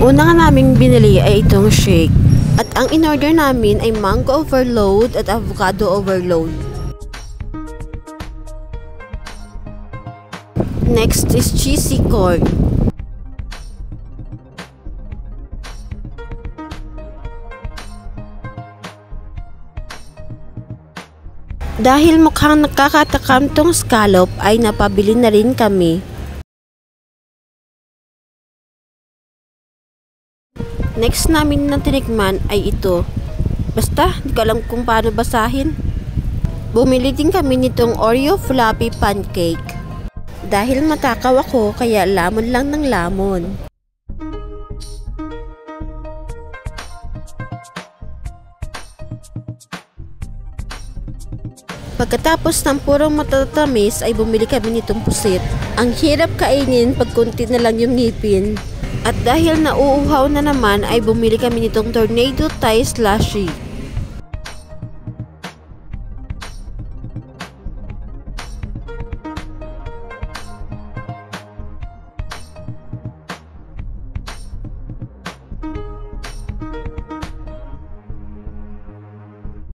Una nga naming binili ay itong shake. At ang in-order namin ay mango overload at avocado overload. Next is cheesy corn. Dahil mukhang nakakatakam tong scallop ay napabili na rin kami. Next namin na tinikman ay ito. Basta, di ko alam kung paano basahin. Bumili din kami nitong Oreo Fluffy Pancake. Dahil matakaw ako, kaya lamon lang ng lamon. Pagkatapos ng purong matatamis ay bumili kami nitong pusit. Ang hirap kainin pag konti na lang yung ngipin. At dahil nauuhaw na naman ay bumili kami nitong Tornado Thai Slushy.